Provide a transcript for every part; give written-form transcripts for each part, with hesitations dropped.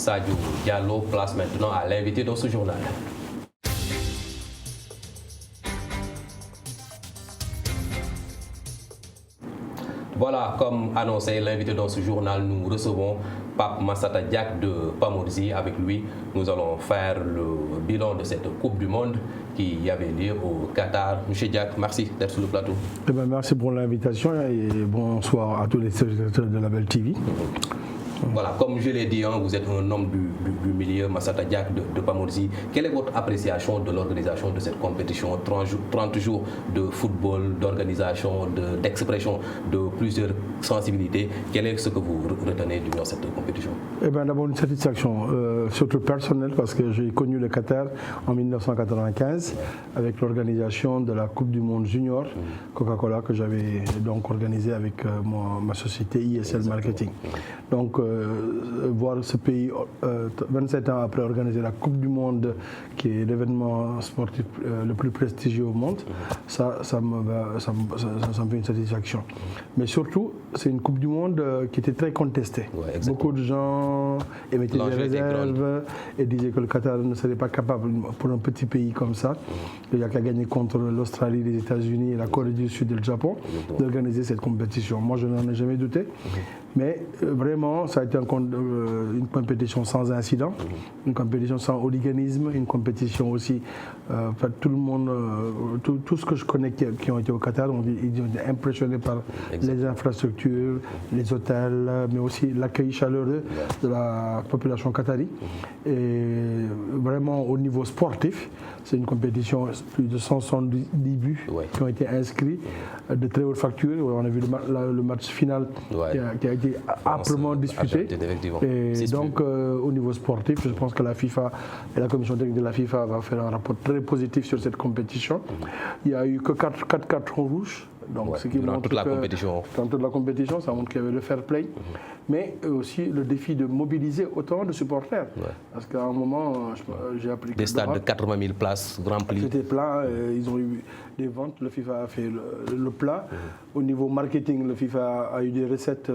Sadio Diallo. Place maintenant à l'invité dans ce journal. Voilà, comme annoncé, l'invité dans ce journal, nous recevons Pape Massata Diack de Pamodzi. Avec lui, nous allons faire le bilan de cette Coupe du Monde qui avait lieu au Qatar. Monsieur Diack, merci d'être sur le plateau. Eh bien, merci pour l'invitation et bonsoir à tous les téléspectateurs de Label TV. Voilà, comme je l'ai dit, vous êtes un homme du milieu, Massata Diack de Pamodzi. Quelle est votre appréciation de l'organisation de cette compétition? 30 jours de football, d'organisation, d'expression de plusieurs sensibilités. Quel est ce que vous retenez durant cette compétition? Eh bien, d'abord une satisfaction, surtout personnelle, parce que j'ai connu le Qatar en 1995 avec l'organisation de la Coupe du Monde Junior Coca-Cola que j'avais donc organisée avec ma société ISL Marketing. Donc, voir ce pays 27 ans après organiser la Coupe du Monde, qui est l'événement sportif le plus prestigieux au monde, ça me fait une satisfaction. Mais surtout, c'est une Coupe du Monde qui était très contestée. Ouais, beaucoup de gens émettaient des réserves et disaient que le Qatar ne serait pas capable, pour un petit pays comme ça, il n'y a qu'à gagner contre l'Australie, les États-Unis, la Corée du Sud et le Japon, d'organiser cette compétition. Moi, je n'en ai jamais douté. Mais vraiment, ça a été une compétition sans incident, une compétition sans hooliganisme, une compétition aussi. Tout le monde, tout ce que je connais qui ont été au Qatar, ils ont été impressionnés par les infrastructures, les hôtels, mais aussi l'accueil chaleureux de la population qatari. Et vraiment, au niveau sportif, c'est une compétition, plus de 170 buts qui ont été inscrits, de très haute facture. On a vu le match final qui a été âprement disputé. Et donc, au niveau sportif, je pense que la FIFA et la commission technique de la FIFA va faire un rapport très positif sur cette compétition. Il n'y a eu que 4 cartons rouges. Donc, ce qui dans toute la compétition. Dans toute la compétition, ça montre qu'il y avait le fair play. Mais aussi le défi de mobiliser autant de supporters. Parce qu'à un moment, j'ai appris que des stades de 80 000 places remplis. C'était plein, ils ont eu des ventes, le FIFA a fait le plein. Au niveau marketing, le FIFA a eu des recettes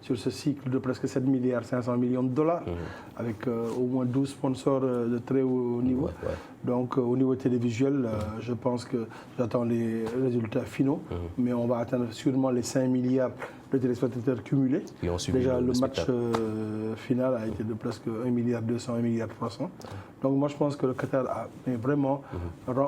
sur ce cycle de presque 7 milliards 500 millions de dollars, avec au moins 12 sponsors de très haut niveau. Donc au niveau télévisuel, je pense que j'attends les résultats finaux, mais on va atteindre sûrement les 5 milliards de téléspectateurs cumulés. Déjà le match final a été de presque 1 milliard 200, 1 milliard 300. Donc moi je pense que le Qatar a vraiment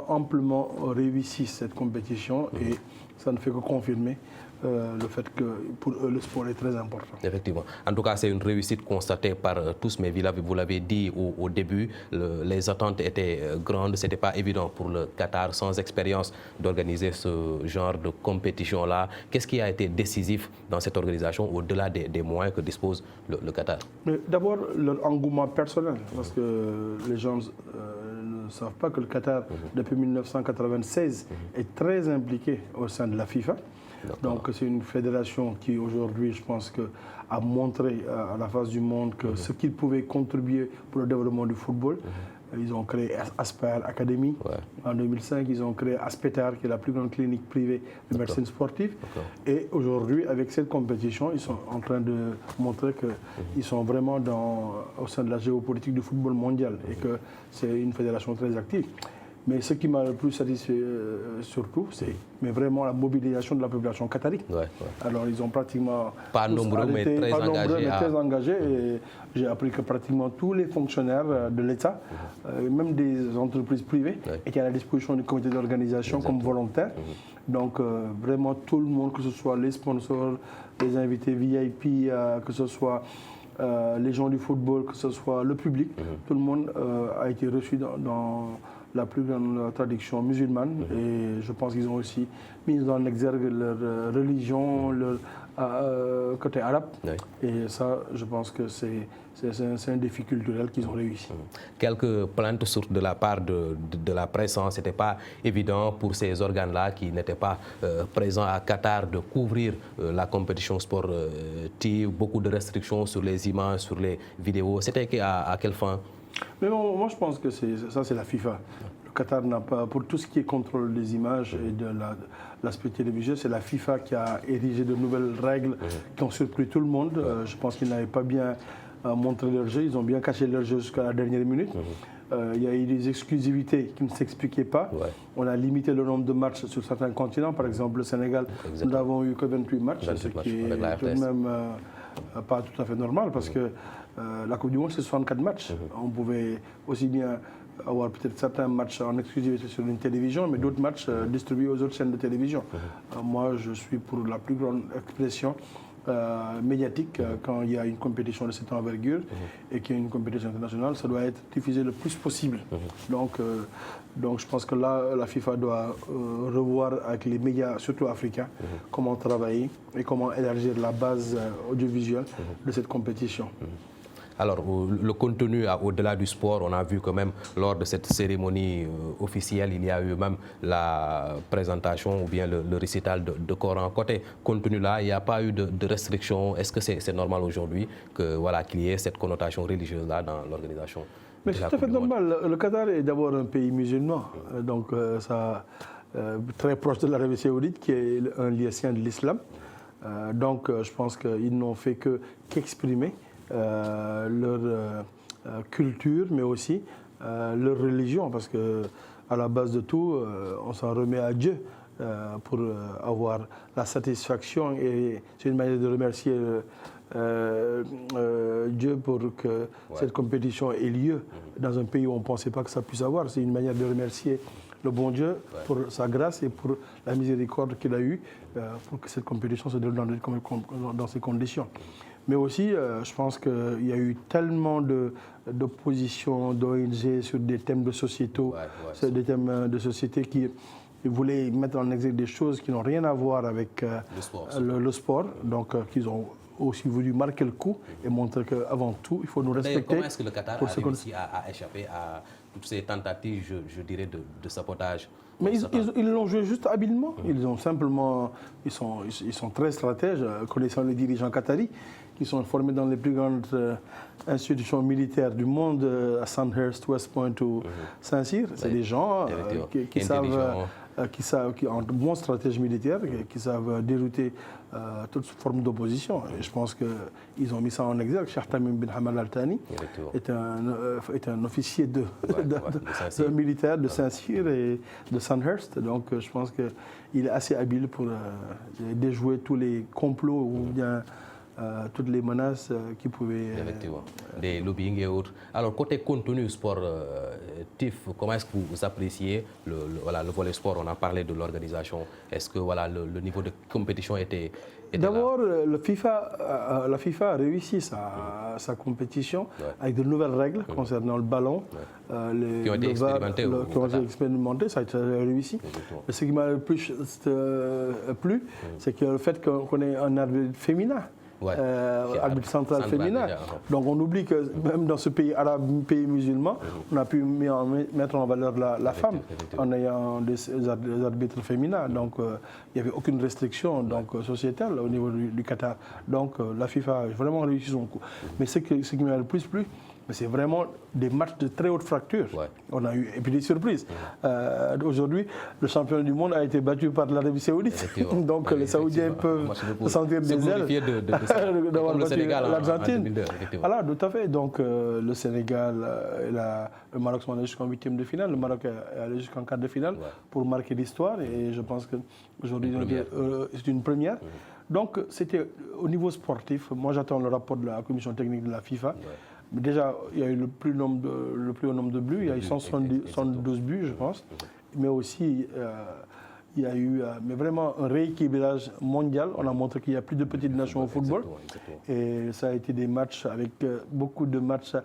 amplement réussi cette compétition et ça ne fait que confirmer le fait que pour eux le sport est très important. Effectivement. En tout cas, c'est une réussite constatée par tous, mais vous l'avez dit au début, les attentes étaient grandes. Ce n'était pas évident pour le Qatar, sans expérience, d'organiser ce genre de compétition-là. Qu'est-ce qui a été décisif dans cette organisation, au-delà des moyens que dispose le Qatar? D'abord, leur engouement personnel, parce que les gens ne savent pas que le Qatar, depuis 1996, est très impliqué au sein de la FIFA. Donc c'est une fédération qui aujourd'hui, je pense, a montré à la face du monde que ce qu'il pouvait contribuer pour le développement du football. Ils ont créé Asper Academy. En 2005, ils ont créé Aspetar, qui est la plus grande clinique privée de médecine sportive. Et aujourd'hui, avec cette compétition, ils sont en train de montrer qu'ils sont vraiment au sein de la géopolitique du football mondial et que c'est une fédération très active. Mais ce qui m'a le plus satisfait surtout, c'est vraiment la mobilisation de la population qatari. Alors ils ont pratiquement pas nombreux, mais très engagés. Et j'ai appris que pratiquement tous les fonctionnaires de l'État, même des entreprises privées, étaient à la disposition du comité d'organisation comme volontaires. Donc vraiment tout le monde, que ce soit les sponsors, les invités VIP, que ce soit les gens du football, que ce soit le public, tout le monde a été reçu dans la plus grande tradition musulmane et je pense qu'ils ont aussi mis en exergue leur religion, leur côté arabe. Et ça, je pense que c'est un défi culturel qu'ils ont réussi. Quelques plaintes sortent de la part de la presse. Ce n'était pas évident pour ces organes-là qui n'étaient pas présents à Qatar de couvrir la compétition sportive, beaucoup de restrictions sur les images, sur les vidéos. C'était à quelle fin? Mais bon, moi je pense que ça c'est la FIFA. Le Qatar n'a pas, pour tout ce qui est contrôle des images et de l'aspect télévisuel, c'est la FIFA qui a érigé de nouvelles règles qui ont surpris tout le monde. Je pense qu'ils n'avaient pas bien montré leur jeu, ils ont bien caché leur jeu jusqu'à la dernière minute. Il y a eu des exclusivités qui ne s'expliquaient pas. Ouais. On a limité le nombre de matchs sur certains continents. Par exemple, le Sénégal, nous n'avons eu que 28 matchs, ce qui est tout de même pas tout à fait normal parce que la Coupe du Monde, c'est 64 matchs. On pouvait aussi bien avoir peut-être certains matchs en exclusivité sur une télévision, mais d'autres matchs distribués aux autres chaînes de télévision. Moi, je suis pour la plus grande expression médiatique quand il y a une compétition de cette envergure et qu'il y a une compétition internationale, ça doit être diffusé le plus possible. Donc je pense que là, la FIFA doit revoir avec les médias, surtout africains, comment travailler et comment élargir la base audiovisuelle de cette compétition. Alors, le contenu au-delà du sport, on a vu que même lors de cette cérémonie officielle, il y a eu même la présentation ou bien le récital de Coran. Côté contenu là, il n'y a pas eu de restrictions. Est-ce que c'est normal aujourd'hui qu'il y ait cette connotation religieuse là dans l'organisation? Mais c'est tout à fait normal. Le Qatar est d'abord un pays musulman, donc très proche de l'Arabie Saoudite, qui est un lieu saint de l'islam. Donc je pense qu'ils n'ont fait qu'exprimer leur culture, mais aussi leur religion, parce que à la base de tout, on s'en remet à Dieu pour avoir la satisfaction, et c'est une manière de remercier Dieu pour que cette compétition ait lieu dans un pays où on ne pensait pas que ça puisse avoir. C'est une manière de remercier le bon Dieu pour sa grâce et pour la miséricorde qu'il a eue pour que cette compétition se déroule dans ces conditions. Mais aussi, je pense qu'il y a eu tellement d'oppositions, d'ONG sur des thèmes de sociétaux, des thèmes de société qui voulaient mettre en exergue des choses qui n'ont rien à voir avec le sport. Donc, qu'ils ont aussi voulu marquer le coup et montrer qu'avant tout, il faut nous respecter. Comment est-ce que le Qatar a réussi à échapper à toutes ces tentatives, je dirais, de sabotage? Mais ils l'ont joué juste habilement. Ils ont simplement, ils sont très stratèges, connaissant les dirigeants qataris, qui sont formés dans les plus grandes institutions militaires du monde, à Sandhurst, West Point ou Saint-Cyr. C'est des gens qui ont de bons stratèges militaires, qui savent dérouter toute forme d'opposition. Et je pense qu'ils ont mis ça en exergue. Cheikh Tamim bin Hamad Al Thani est un officier de militaire de Saint-Cyr et de Sandhurst. Donc je pense qu'il est assez habile pour déjouer tous les complots ou bien toutes les menaces qui pouvaient... Effectivement, des lobbying et autres. Alors, côté contenu sportif, comment est-ce que vous appréciez le volet sport? On a parlé de l'organisation. Est-ce que le niveau de compétition était D'abord, la FIFA a réussi sa compétition avec de nouvelles règles concernant le ballon. Qui ont été expérimentées, ça a été réussi. Mais ce qui m'a le plus plu, c'est que le fait qu'on ait un arbitre féminin. Arbitre central féminin. Donc on oublie que même dans ce pays arabe, pays musulman, on a pu mettre en valeur la femme en ayant des arbitres féminins. Donc il n'y avait aucune restriction sociétale au niveau du Qatar. Donc la FIFA a vraiment réussi son coup. Mais ce qui m'a le plus plu, c'est vraiment des matchs de très haute fracture. On a eu, et puis des surprises. Aujourd'hui, le champion du monde a été battu par l'Arabie Saoudite. Donc les Saoudiens peuvent se sentir des ailes d'avoir battu l'Argentine. Voilà, tout à fait. Donc le Sénégal et le Maroc sont allés jusqu'en 8e de finale. Le Maroc est allé jusqu'en quart de finale pour marquer l'histoire. Et je pense qu'aujourd'hui, c'est une première. Donc c'était au niveau sportif. Moi, j'attends le rapport de la commission technique de la FIFA. Déjà, il y a eu le plus haut nombre de buts, il y a eu 172 buts, je pense. Mais aussi, il y a eu vraiment un rééquilibrage mondial. On a montré qu'il y a plus de petites nations au football. Et ça a été des matchs avec beaucoup de matchs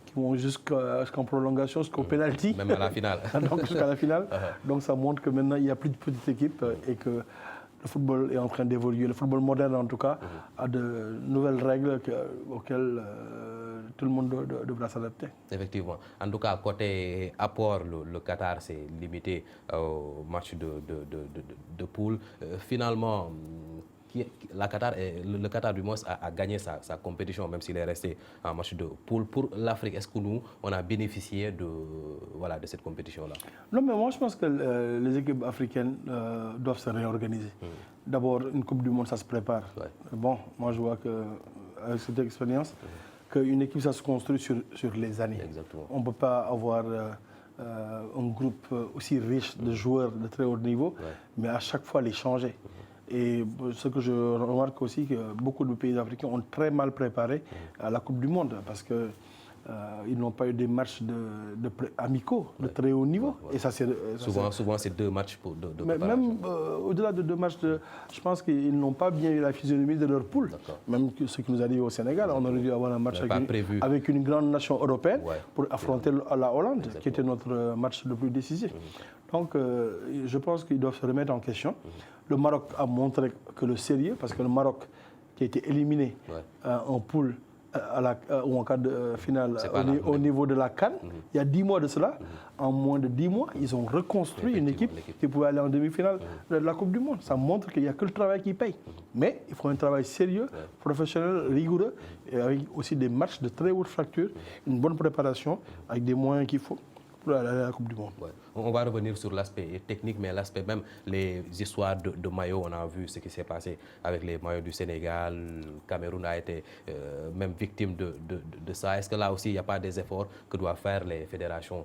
qui vont jusqu'en prolongation, jusqu'au penalty. Même à la finale. Donc jusqu'à la finale. Donc ça montre que maintenant, il n'y a plus de petites équipes et que le football est en train d'évoluer. Le football moderne, en tout cas, a de nouvelles règles auxquelles tout le monde devra s'adapter. Effectivement. En tout cas, côté apport, le Qatar s'est limité au match de poule. Finalement, le Qatar du moins a gagné sa compétition, même s'il est resté en match de poule. Pour l'Afrique, est-ce que nous, on a bénéficié de cette compétition-là? Non, mais moi je pense que les équipes africaines doivent se réorganiser. D'abord, une Coupe du Monde, ça se prépare. Bon, moi je vois qu'avec cette expérience, qu'une équipe, ça se construit sur les années. Exactement. On ne peut pas avoir un groupe aussi riche de joueurs de très haut niveau, mais à chaque fois les changer. Et ce que je remarque aussi, que beaucoup de pays africains ont très mal préparé à la Coupe du Monde, parce que ils n'ont pas eu des matchs amicaux de très haut niveau. Et ça, souvent, c'est 2 matchs de mais même au-delà de 2 matchs, je pense qu'ils n'ont pas bien eu la physionomie de leur poule. Même ce qui nous arrive au Sénégal, on aurait dû avoir un match avec une grande nation européenne pour affronter la Hollande, exactement, qui était notre match le plus décisif. Donc, je pense qu'ils doivent se remettre en question. Le Maroc a montré que le sérieux, parce que le Maroc, qui a été éliminé en poule, ou en cas de finale au niveau de la CAN, il y a 10 mois de cela, en moins de 10 mois, ils ont reconstruit une équipe qui pouvait aller en demi-finale de la Coupe du Monde. Ça montre qu'il n'y a que le travail qui paye. Mais il faut un travail sérieux, professionnel, rigoureux, et avec aussi des matchs de très haute facture, une bonne préparation, avec des moyens qu'il faut pour aller à la Coupe du Monde. On va revenir sur l'aspect technique, mais l'aspect même, les histoires de maillots, on a vu ce qui s'est passé avec les maillots du Sénégal. Le Cameroun a été même victime de ça. Est-ce que là aussi, il n'y a pas des efforts que doivent faire les fédérations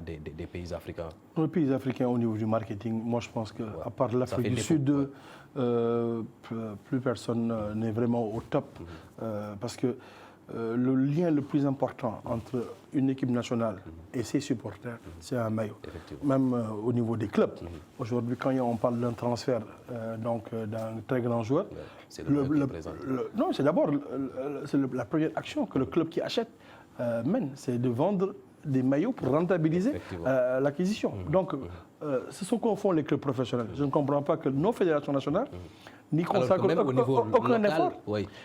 des pays africains? Les pays africains, au niveau du marketing, moi je pense qu'à part l'Afrique du Sud, plus personne n'est vraiment au top. Parce que le lien le plus important entre une équipe nationale et ses supporters, c'est un maillot. Même au niveau des clubs. Aujourd'hui, quand on parle d'un transfert d'un très grand joueur, c'est le club qui présente. Non, c'est d'abord la première action que le club qui achète mène, c'est de vendre des maillots pour rentabiliser l'acquisition. Donc, c'est ce qu'en font les clubs professionnels. Je ne comprends pas que nos fédérations nationales n'y consacrent aucun effort.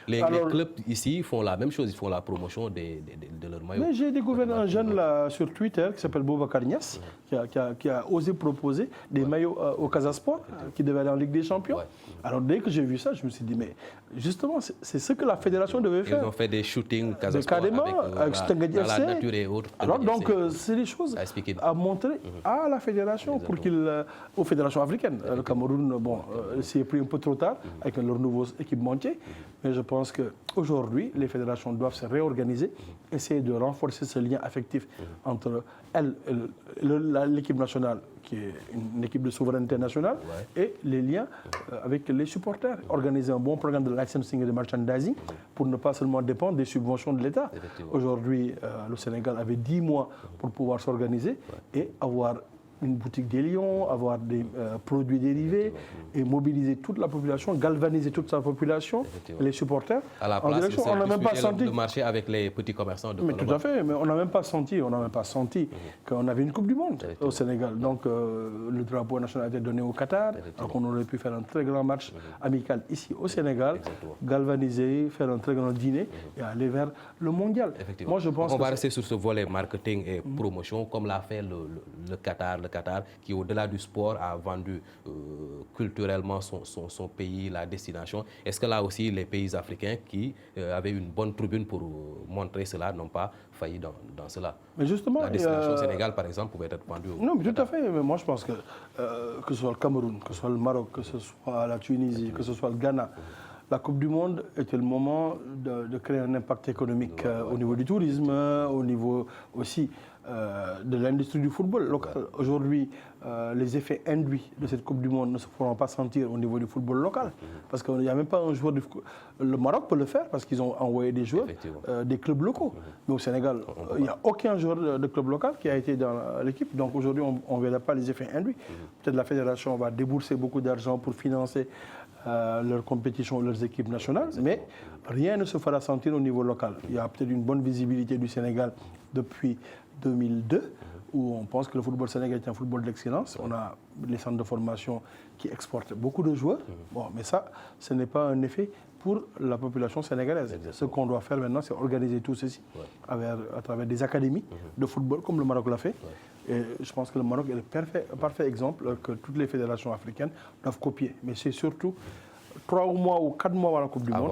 Les clubs ici font la même chose, ils font la promotion de leurs maillots. Mais j'ai découvert un jeune là, sur Twitter qui s'appelle Boubacar Niasse, qui a osé proposer des maillots au Casasport, qui devait aller en Ligue des Champions. Alors dès que j'ai vu ça, je me suis dit, mais justement, c'est ce que la fédération devait faire. Ils ont fait des shootings Casasport avec dans la nature et autres. Alors donc, c'est des choses à montrer à la fédération, aux fédérations africaines. Le Cameroun, s'est pris un peu trop tard avec leur nouveau équipementier, mais je pense qu'aujourd'hui, les fédérations doivent se réorganiser, essayer de renforcer ce lien affectif entre l'équipe nationale, qui est une équipe de souveraineté nationale, et les liens avec les supporters. Organiser un bon programme de licensing et de merchandising pour ne pas seulement dépendre des subventions de l'État. Aujourd'hui, le Sénégal avait 10 mois pour pouvoir s'organiser et avoir une boutique des Lions, avoir des produits dérivés et mobiliser toute la population, galvaniser toute sa population, les supporters. À la place, on n'a même pas senti le marché avec les petits commerçants de Tout à fait, mais on n'a même pas senti, qu'on avait une Coupe du Monde au Sénégal. Donc le drapeau national a été donné au Qatar, donc on aurait pu faire un très grand match amical ici au Sénégal, galvaniser, faire un très grand dîner et aller vers le mondial. Moi, je pense on va rester sur ce volet marketing et promotion, comme l'a fait le Qatar. Le Qatar, qui au-delà du sport a vendu culturellement son pays, la destination. Est-ce que là aussi les pays africains qui avaient une bonne tribune pour montrer cela n'ont pas failli dans cela? Mais justement, la destination Sénégal, par exemple, pouvait être vendue au Non, mais tout à fait. Mais moi, je pense que ce soit le Cameroun, que ce soit le Maroc, que ce soit la Tunisie, que ce soit le Ghana, la Coupe du Monde était le moment de créer un impact économique au niveau du tourisme, au niveau aussi de l'industrie du football local. Aujourd'hui, les effets induits de cette Coupe du Monde ne se feront pas sentir au niveau du football local. Parce qu'il n'y a même pas un joueur Le Maroc peut le faire parce qu'ils ont envoyé des joueurs des clubs locaux. Mais au Sénégal, il n'y a aucun joueur de club local qui a été dans l'équipe. Donc aujourd'hui, on ne verra pas les effets induits. Peut-être la fédération va débourser beaucoup d'argent pour financer leurs compétitions, leurs équipes nationales, mais rien ne se fera sentir au niveau local. Il y a peut-être une bonne visibilité du Sénégal depuis 2002, où on pense que le football sénégalais est un football d'excellence. On a les centres de formation qui exportent beaucoup de joueurs. Bon, mais ça, ce n'est pas un effet pour la population sénégalaise. Ce qu'on doit faire maintenant, c'est organiser tout ceci à travers des académies de football, comme le Maroc l'a fait. Et je pense que le Maroc est le parfait exemple que toutes les fédérations africaines doivent copier. Mais c'est surtout 3 mois ou 4 mois avant la Coupe du Monde.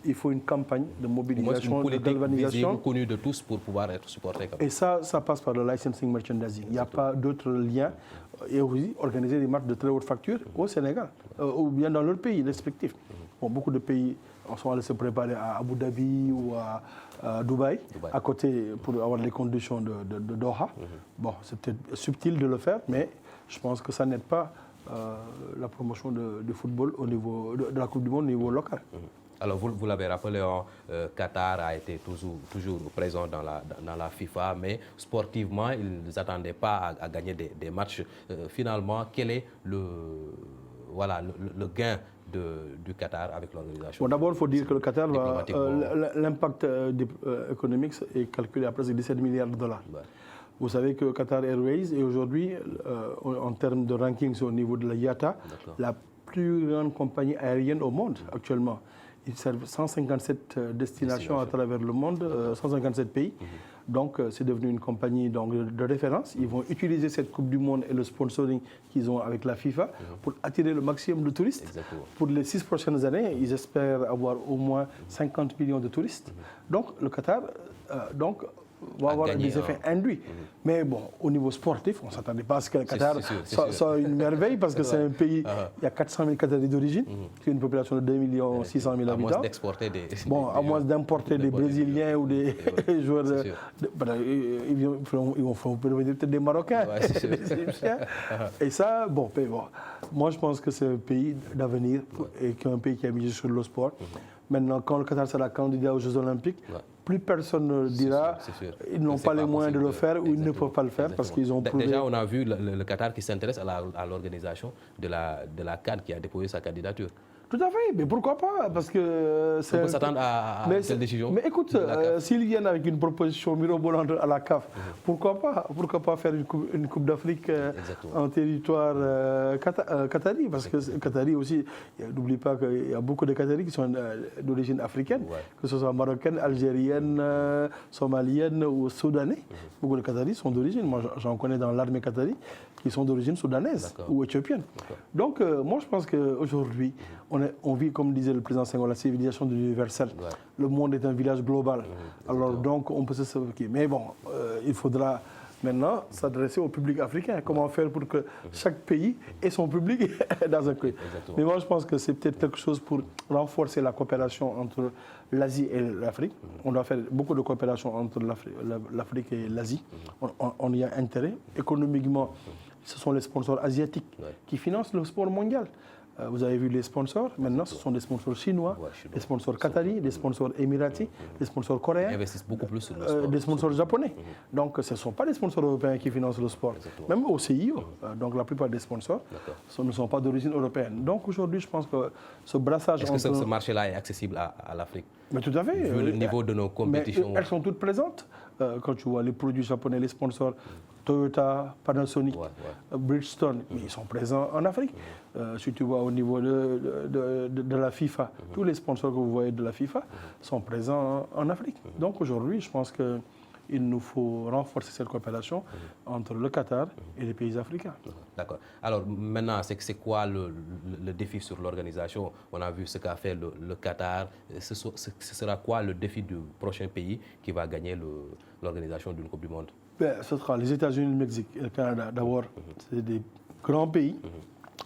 Il faut une campagne de mobilisation, de galvanisation. Connue de tous pour pouvoir être supporté. Et ça passe par le licensing merchandising. Il n'y a pas d'autre lien. Et aussi organiser des matchs de très haute facture au Sénégal, ou bien dans leur pays respectif. Bon, beaucoup de pays sont allés se préparer à Abu Dhabi ou à Dubaï, à côté, pour avoir les conditions de Doha. Bon, c'est peut-être subtil de le faire, mais je pense que ça n'aide pas la promotion du football au niveau de la Coupe du Monde au niveau local. Alors, vous l'avez rappelé, Qatar a été toujours présent dans la FIFA, mais sportivement, ils n'attendaient pas à gagner des matchs. Finalement, quel est le gain du Qatar avec l'organisation? Bon, d'abord, il faut dire que le Qatar, l'impact économique est calculé à presque 17 milliards de dollars. Ouais. Vous savez que Qatar Airways est aujourd'hui, en termes de rankings au niveau de la IATA, la plus grande compagnie aérienne au monde actuellement. Ils servent 157 destinations à travers le monde, 157 pays. Donc, c'est devenu une compagnie de référence. Ils vont utiliser cette Coupe du Monde et le sponsoring qu'ils ont avec la FIFA pour attirer le maximum de touristes. Exactement. Pour les 6 prochaines années, ils espèrent avoir au moins 50 millions de touristes. Donc, le Qatar va avoir des effets induits. Mais bon, au niveau sportif, on ne s'attendait pas à ce que le Qatar soit une merveille parce que c'est un pays, il y a 400 000 Qataris d'origine, c'est une population de 2 600 000 habitants. À moins d'exporter à moins d'importer des Brésiliens ou des joueurs, ils vont venir peut-être des Marocains, des Égyptiens. Et ça, bon, moi je pense que c'est un pays d'avenir et un pays qui a misé sur le sport. Maintenant, quand le Qatar sera candidat aux Jeux Olympiques, plus personne ne dira ils n'ont pas les moyens de le faire ou ils ne peuvent pas le faire parce qu'ils ont prouvé. Déjà, on a vu le Qatar qui s'intéresse à l'organisation de la CAN qui a déposé sa candidature. Tout à fait, mais pourquoi pas? Parce que on peut s'attendre à cette décision. Mais écoute, s'ils viennent avec une proposition mirobolante à la CAF, pourquoi pas faire une Coupe d'Afrique en territoire qatari? Parce que Qatari aussi, n'oublie pas qu'il y a beaucoup de Qataris qui sont d'origine africaine, que ce soit marocaine, algérienne, somalienne ou soudanais. Beaucoup de Qataris sont d'origine, moi j'en connais dans l'armée qatari, qui sont d'origine soudanaise ou éthiopienne. Donc moi je pense qu'aujourd'hui, on vit, comme disait le président Senghor, la civilisation de l'universel. Le monde est un village global. Alors donc on peut se sauver. Mais bon, il faudra maintenant s'adresser au public africain. Comment faire pour que chaque pays ait son public dans un pays. Mais moi je pense que c'est peut-être quelque chose pour renforcer la coopération entre l'Asie et l'Afrique. On doit faire beaucoup de coopération entre l'Afrique et l'Asie. On y a intérêt. Économiquement, ce sont les sponsors asiatiques qui financent le sport mondial. Vous avez vu les sponsors, maintenant ce sont des sponsors chinois, des sponsors qataris, des sponsors émiratis, des sponsors coréens. Ils investissent beaucoup plus sur le sport. Des sponsors japonais. Donc ce ne sont pas des sponsors européens qui financent le sport. Même au CIO, donc la plupart des sponsors ne sont pas d'origine européenne. Donc aujourd'hui je pense que ce brassage... Est-ce que ce marché-là est accessible à l'Afrique? Mais tout à fait. Vu le niveau de nos compétitions. Mais elles sont toutes présentes. Quand tu vois les produits japonais, les sponsors, Toyota, Panasonic, Bridgestone, mais ils sont présents en Afrique. Si tu vois au niveau de la FIFA, tous les sponsors que vous voyez de la FIFA sont présents en Afrique. Donc aujourd'hui, je pense qu'il nous faut renforcer cette coopération entre le Qatar et les pays africains. D'accord. Alors maintenant, c'est quoi le défi sur l'organisation? On a vu ce qu'a fait le Qatar. Ce sera quoi le défi du prochain pays qui va gagner l'organisation d'une Coupe du Monde? Ce sera les États-Unis, le Mexique et le Canada. D'abord, c'est des grands pays.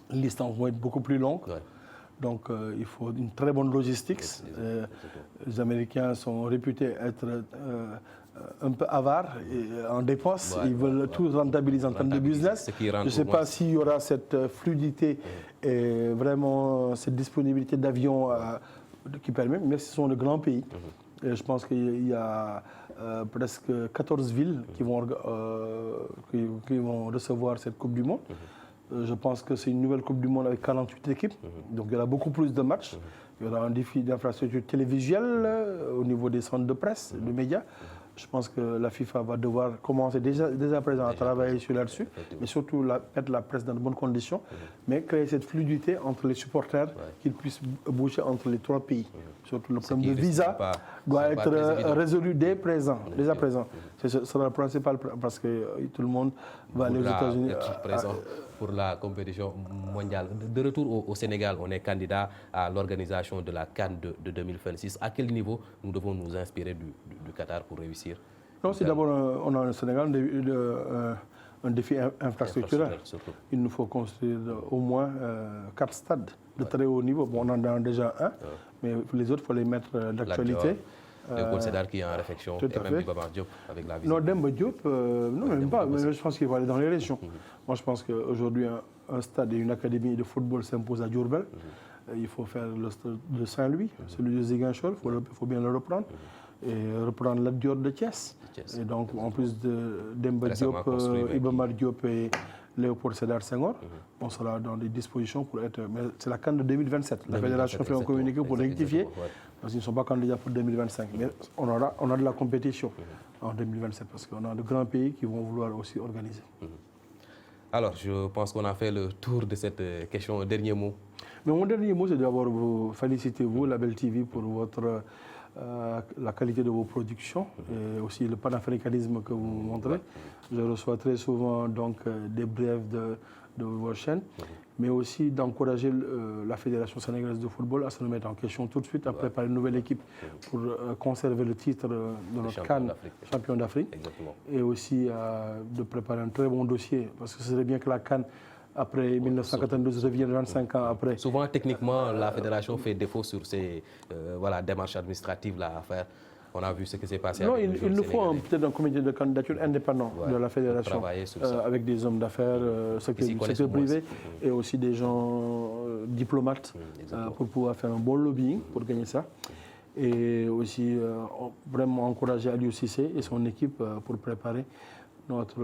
Les distances vont être beaucoup plus longues. Donc, il faut une très bonne logistique. Les Américains sont réputés être un peu avares en dépenses. Ils veulent tout rentabiliser en termes de business. Je ne sais pas s'il y aura cette fluidité et vraiment cette disponibilité d'avions qui permet, mais ce sont de grands pays. Et je pense qu'il y a presque 14 villes qui vont recevoir cette Coupe du Monde. Je pense que c'est une nouvelle Coupe du Monde avec 48 équipes. Donc il y aura beaucoup plus de matchs. Il y aura un défi d'infrastructure télévisuelle au niveau des centres de presse, de médias. Je pense que la FIFA va devoir commencer déjà à présent à travailler sur là-dessus, mais surtout mettre la presse dans de bonnes conditions, mais créer cette fluidité entre les supporters, qu'ils puissent bouger entre les 3 pays. Surtout le problème de visa doit être résolu dès présent. Ce sera le principal parce que tout le monde va aller aux États-Unis. Présent pour la compétition mondiale. De retour au Sénégal, on est candidat à l'organisation de la CAN de 2026. À quel niveau nous devons nous inspirer du Qatar pour réussir? Non, c'est d'abord, on a au Sénégal un défi infrastructurel. Il nous faut construire au moins 4 stades de très haut niveau. Bon, on en a déjà un, mais les autres, il faut les mettre d'actualité. Léopold Sédar qui est en réflexion, tout à et même Iba Diop avec la visite. Non, Demba Diop, non, même pas, mais je pense qu'il faut aller dans les régions. Moi, je pense qu'aujourd'hui, un stade et une académie de football s'imposent à Diourbel. Il faut faire le stade de Saint-Louis, celui de Ziguinchor, il faut bien le reprendre. Et reprendre la Dior de Thiès. Et donc, en plus de Demba Diop, Iba Diop et Léopold Sédar Senghor, on sera dans des dispositions pour être... Mais c'est la CAN de 2027. La fédération fait un communiqué pour rectifier, parce qu'ils ne sont pas candidats pour 2025. Mais on a de la compétition en 2027, parce qu'on a de grands pays qui vont vouloir aussi organiser. Alors, je pense qu'on a fait le tour de cette question. Un dernier mot. Mais mon dernier mot, c'est d'abord vous féliciter, vous, Label TV, pour votre... la qualité de vos productions et aussi le panafricanisme que vous montrez. Je reçois très souvent donc, des brèves de vos chaînes, mais aussi d'encourager la Fédération sénégalaise de football à se remettre en question tout de suite, à préparer une nouvelle équipe pour conserver le titre de notre CAN, champion d'Afrique, et aussi de préparer un très bon dossier, parce que ce serait bien que la CAN après 1992 revient 25 ans après. Souvent, techniquement, la fédération fait défaut sur ces démarches administratives là, à faire. On a vu ce qui s'est passé. Non, il nous faut peut-être un comité de candidature indépendant de la fédération, avec des hommes d'affaires, secteur privé, et aussi des gens diplomates pour pouvoir faire un bon lobbying pour gagner ça. Et aussi vraiment encourager Aliou Cissé et son équipe pour préparer notre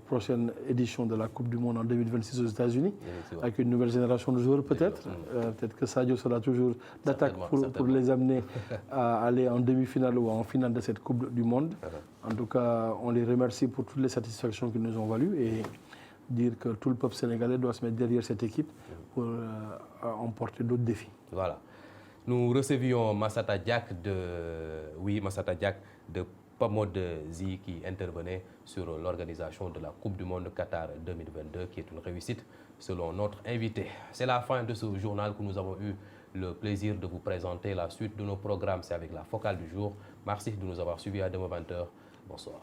prochaine édition de la Coupe du Monde en 2026 aux États-Unis, avec une nouvelle génération de joueurs peut-être. Peut-être que Sadio sera toujours d'attaque pour les amener à aller en demi-finale ou en finale de cette Coupe du Monde. En tout cas, on les remercie pour toutes les satisfactions qu'ils nous ont values et dire que tout le peuple sénégalais doit se mettre derrière cette équipe pour emporter d'autres défis. Voilà. Nous recevions Massata Diack de Pamod Zi qui intervenait sur l'organisation de la Coupe du Monde Qatar 2022 qui est une réussite selon notre invité. C'est la fin de ce journal que nous avons eu le plaisir de vous présenter. La suite de nos programmes, c'est avec la focale du jour. Merci de nous avoir suivis à demain 20h. Bonsoir.